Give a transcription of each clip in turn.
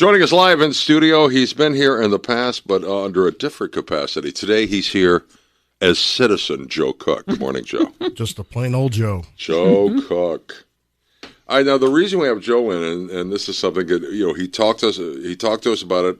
Joining us live in studio, he's been here in the past, but under a different capacity. Today, he's here as citizen Joe Cook. Good morning, Joe. Just a plain old Joe. Joe Cook. Now the reason we have Joe in, and this is something that he talked to us about it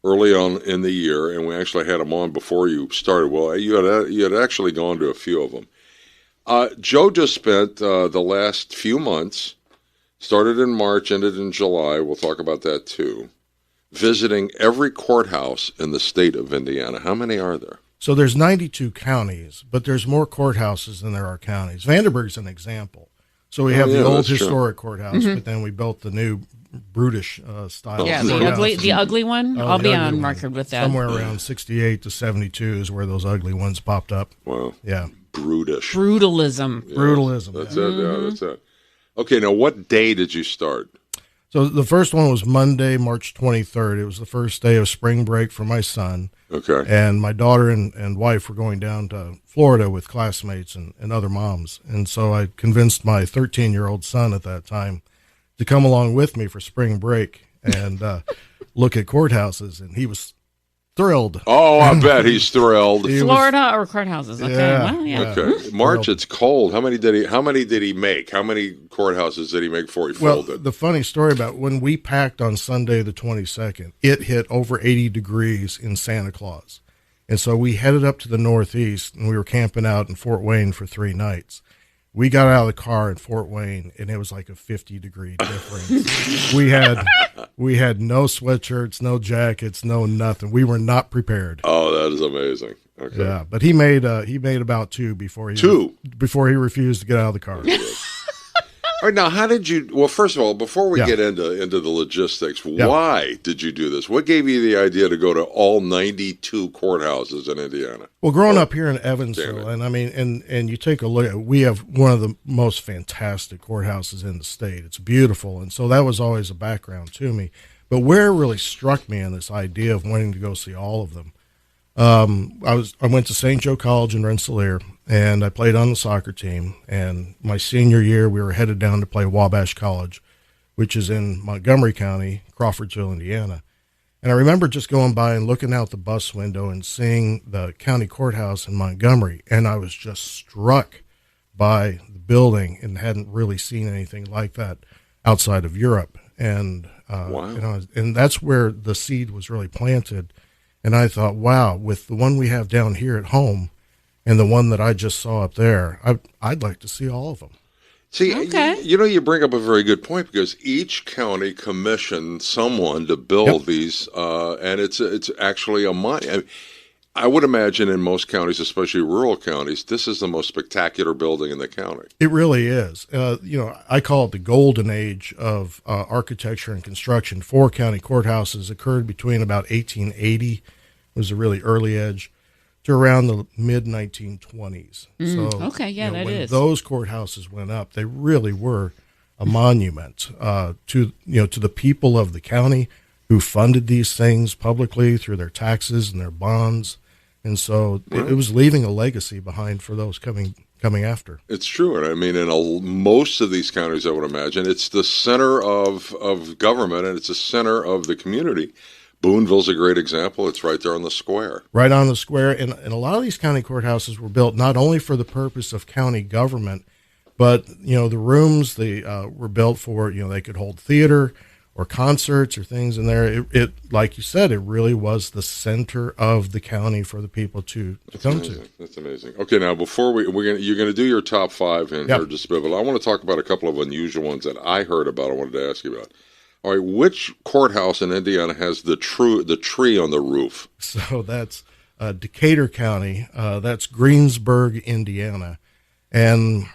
early on in the year, and we actually had him on before you started. Well, you had actually gone to a few of them. Joe just spent the last few months. Started in March, ended in July. We'll talk about that too. Visiting every courthouse in the state of Indiana. How many are there? So there's 92 counties, but there's more courthouses than there are counties. Vanderburgh's an example. So we have the old historic courthouse, but then we built the new brutish style. Yeah, the ugly one. I'll be on record with that. Somewhere around 68 to 72 is where those ugly ones popped up. Wow. Yeah. Brutish. Brutalism. Yeah. Brutalism. That's it. Yeah, that's it. Okay, now what day did you start? So the first one was Monday, March 23rd. It was the first day of spring break for my son. Okay. And my daughter and wife were going down to Florida with classmates and other moms. And so I convinced my 13-year-old son at that time to come along with me for spring break and look at courthouses. And he was thrilled. Oh, I bet he's thrilled. Florida or courthouses? Okay. Yeah, well, yeah. Okay. March, it's cold. How many did he make? How many courthouses did he make before he folded? Well, the funny story about when we packed on Sunday the 22nd, it hit over 80 degrees in Santa Claus. And so we headed up to the Northeast, and we were camping out in Fort Wayne for 3 nights. We got out of the car in Fort Wayne, and it was like a 50-degree difference. We had no sweatshirts, no jackets, no nothing. We were not prepared. Oh, that is amazing. Okay. Yeah, but he made about 2 before he refused to get out of the car. All right, now how did you? Well, first of all, before we get into the logistics, why did you do this? What gave you the idea to go to all 92 courthouses in Indiana? Well, growing up here in Evansville, and I mean, and you take a look, we have one of the most fantastic courthouses in the state. It's beautiful, and so that was always a background to me. But where it really struck me in this idea of wanting to go see all of them, I went to St. Joe College in Rensselaer, and I played on the soccer team. And my senior year, we were headed down to play Wabash College, which is in Montgomery County, Crawfordsville, Indiana. And I remember just going by and looking out the bus window and seeing the county courthouse in Montgomery, and I was just struck by the building and hadn't really seen anything like that outside of Europe. And wow. And that's where the seed was really planted. And I thought, wow, with the one we have down here at home and the one that I just saw up there, I'd like to see all of them. See, you bring up a very good point, because each county commissioned someone to build these, and it's actually a money. I would imagine in most counties, especially rural counties, this is the most spectacular building in the county. It really is. I call it the golden age of architecture and construction. 4 county courthouses occurred between about 1880, was a really early edge, to around the mid-1920s. When those courthouses went up, they really were a monument to the people of the county who funded these things publicly through their taxes and their bonds. And so it was leaving a legacy behind for those coming after. It's true. And I mean, in most of these counties, I would imagine, it's the center of government, and it's the center of the community. Boonville's a great example. It's right there on the square. Right on the square. And a lot of these county courthouses were built not only for the purpose of county government, but, the rooms were built for, they could hold theater or concerts or things in there. It like you said, it really was the center of the county for the people to come to. That's amazing. Okay, now before you're gonna do your top 5 in here just a bit, but I want to talk about a couple of unusual ones that I heard about. I wanted to ask you about. All right, which courthouse in Indiana has the tree on the roof? So that's Decatur County. That's Greensburg, Indiana, and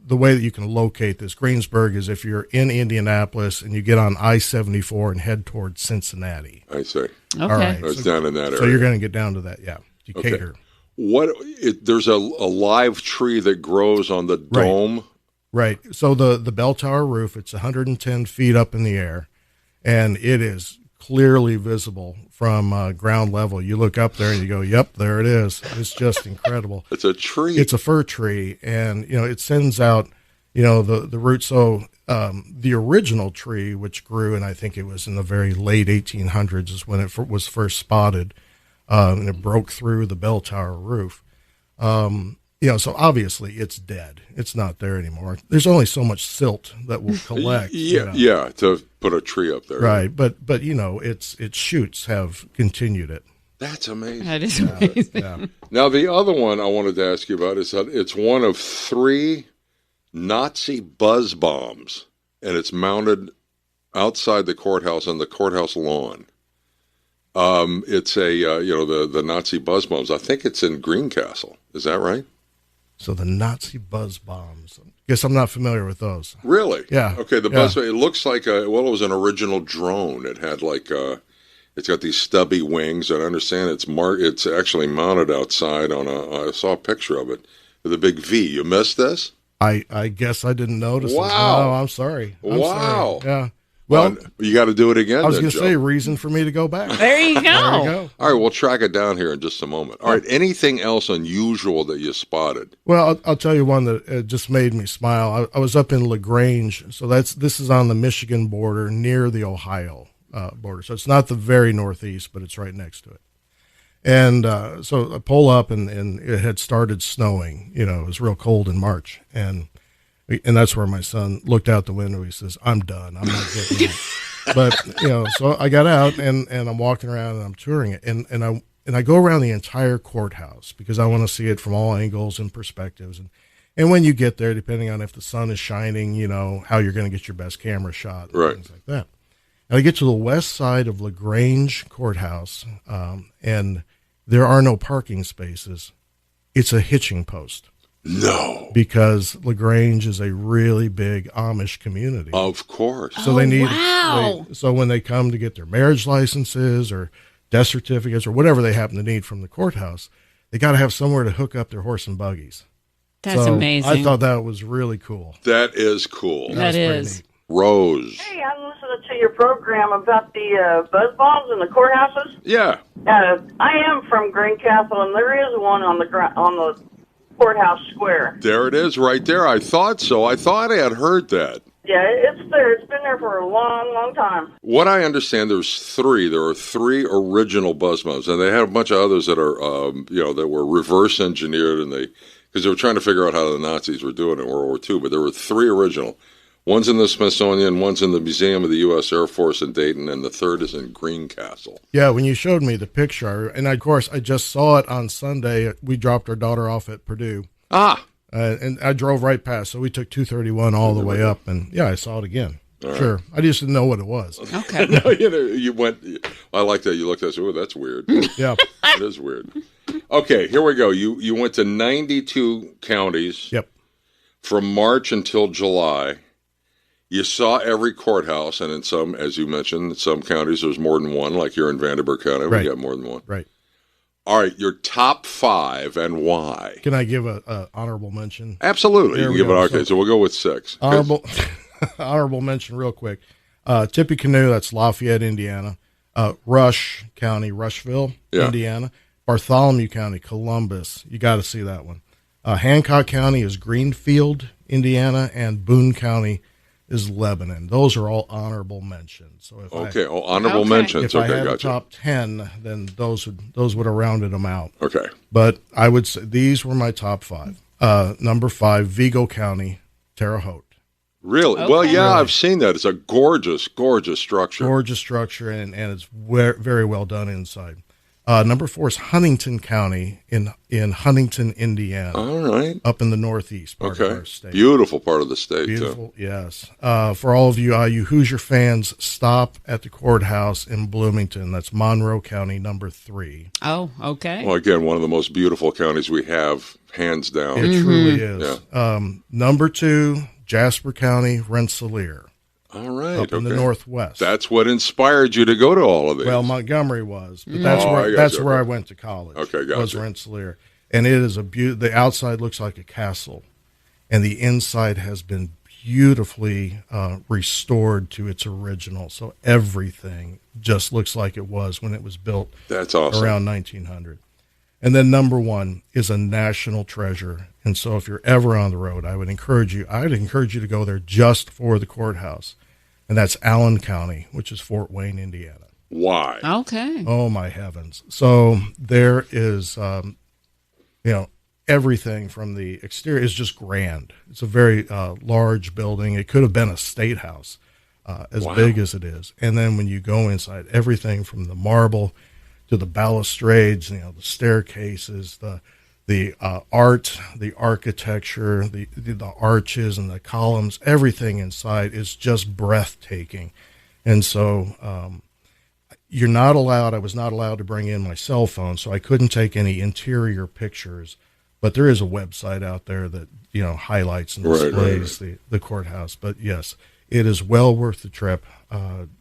the way that you can locate this, Greensburg, is if you're in Indianapolis and you get on I-74 and head towards Cincinnati. I see. Okay. All right. It's down in that area. So you're going to get down to that, Decatur. Okay. There's a live tree that grows on the dome. Right. So the bell tower roof, it's 110 feet up in the air, and it is clearly visible from ground level. You look up there and you go, yep, there it is. It's just incredible. It's a tree. It's a fir tree, and it sends out the roots. So the original tree, which grew, and I think it was in the very late 1800s, is when it was first spotted, and it broke through the bell tower roof. So obviously it's dead. It's not there anymore. There's only so much silt that will collect. Yeah, to put a tree up there. Right, but its shoots have continued it. That's amazing. That is amazing. Yeah. Now, the other one I wanted to ask you about is that it's one of 3 Nazi buzz bombs, and it's mounted outside the courthouse on the courthouse lawn. It's the Nazi buzz bombs. I think it's in Greencastle. Is that right? So the Nazi buzz bombs. Guess I'm not familiar with those. Really? Yeah. Okay. The buzz. It looks like it was an original drone. It had it's got these stubby wings. And I understand it's actually mounted outside on I saw a picture of it with a big V. You missed this? I guess I didn't notice. Wow. Oh, I'm sorry. Wow. Sorry. Yeah. Well, you got to do it again. I was going to say reason for me to go back. There you go. There you go. All right, we'll track it down here in just a moment. All right, anything else unusual that you spotted? Well, I'll tell you one that just made me smile. I was up in LaGrange, so this is on the Michigan border near the Ohio border. So it's not the very northeast, but it's right next to it. And so I pull up, and it had started snowing. It was real cold in March, and that's where my son looked out the window. He says, "I'm done. I'm not getting it." But so I got out and I'm walking around and I'm touring it, and I go around the entire courthouse because I want to see it from all angles and perspectives. And when you get there, depending on if the sun is shining, how you're going to get your best camera shot, and right, things like that. And I get to the west side of LaGrange Courthouse, and there are no parking spaces. It's a hitching post. No. Because LaGrange is a really big Amish community. Of course. So they need, wow. So when they come to get their marriage licenses or death certificates or whatever they happen to need from the courthouse, they got to have somewhere to hook up their horse and buggies. That's amazing. I thought that was really cool. That is cool. That is. Rose. Hey, I'm listening to your program about the buzz bombs in the courthouses. Yeah. I am from Greencastle, and there is one on the courthouse square. There it is right there. I thought so. I thought I had heard that. Yeah, it's there. It's been there for a long, long time. What I understand, there's 3. There are 3 original buzz bombs, and they had a bunch of others that are, that were reverse engineered, and because they were trying to figure out how the Nazis were doing in World War II. But there were 3 original. One's in the Smithsonian, one's in the Museum of the U.S. Air Force in Dayton, and the third is in Greencastle. Yeah, when you showed me the picture, and of course I just saw it on Sunday. We dropped our daughter off at Purdue. And I drove right past, so we took 231 all the way up, and yeah, I saw it again. All sure, right. I just didn't know what it was. Okay. No, you went. I like that. You looked at it. Oh, that's weird. Yeah, it is weird. Okay, here we go. You went to 92 counties. Yep. From March until July. You saw every courthouse, and in some, as you mentioned, in some counties there's more than one. Like you're in Vanderburgh County, we got more than one. Right. All right, your top 5 and why? Can I give a honorable mention? Absolutely. You can give it. Okay, so we'll go with 6. Honorable mention real quick. Tippecanoe, that's Lafayette, Indiana. Rush County, Rushville, Indiana. Bartholomew County, Columbus. You got to see that one. Hancock County is Greenfield, Indiana, and Boone County is Lebanon. Those are all honorable mentions. So honorable mentions. If I had a top 10, then those would have rounded them out. Okay. But I would say these were my top 5. Number 5, Vigo County, Terre Haute. Really? Okay. Well, yeah, I've seen that. It's a gorgeous, gorgeous structure. Gorgeous structure, and it's very well done inside. Number 4 is Huntington County in Huntington, Indiana. All right. Up in the northeast part of our state. Beautiful part of the state, Beautiful, too. Yes. For all of you Hoosier fans, stop at the courthouse in Bloomington. That's Monroe County, number 3. Oh, okay. Well, again, one of the most beautiful counties we have, hands down. It truly is. Yeah. Number 2, Jasper County, Rensselaer. All right. Up in the northwest. That's what inspired you to go to all of these. Well, Montgomery was, but that's where I went to college. Okay, gotcha. Was Rensselaer. And it is the outside looks like a castle, and the inside has been beautifully restored to its original. So everything just looks like it was when it was built. That's awesome. Around 1900. And then number one is a national treasure. And so if you're ever on the road, I'd encourage you to go there just for the courthouse. And that's Allen County, which is Fort Wayne, Indiana. Why? Okay. Oh, my heavens. So there is, everything from the exterior is just grand. It's a very large building. It could have been a state house, as big as it is. And then when you go inside, everything from the marble to the balustrades, the staircases, the art, the architecture, the arches and the columns, everything inside is just breathtaking. And so I was not allowed to bring in my cell phone, so I couldn't take any interior pictures. But there is a website out there that, highlights and displays the courthouse. But yes, it is well worth the trip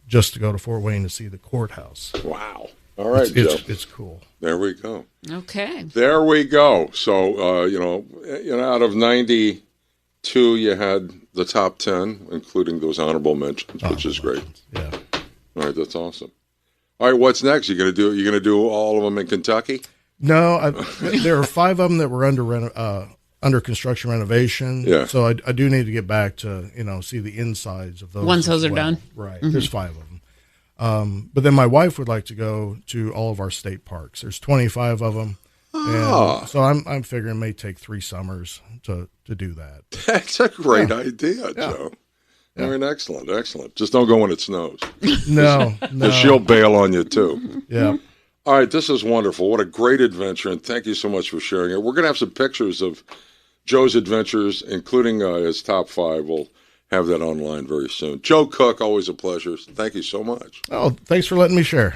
just to go to Fort Wayne to see the courthouse. Wow. All right, Joe. It's cool. There we go. Okay. There we go. So, out of 92, you had the top 10, including those honorable mentions, which is great. Yeah. All right, that's awesome. All right, what's next? You gonna do all of them in Kentucky? No, there are 5 of them that were under construction renovation. Yeah. So I do need to get back to see the insides of those. Once those are done. Right. Mm-hmm. There's 5 of them. But then my wife would like to go to all of our state parks. There's 25 of them. And so I'm figuring it may take 3 summers to do that. That's a great idea, Joe. Yeah. I mean, excellent. Just don't go when it snows. No. She'll bail on you, too. Yeah. All right, this is wonderful. What a great adventure, and thank you so much for sharing it. We're going to have some pictures of Joe's adventures, including his top 5. We'll have that online very soon. Joe Cook, always a pleasure. Thank you so much. Oh, thanks for letting me share.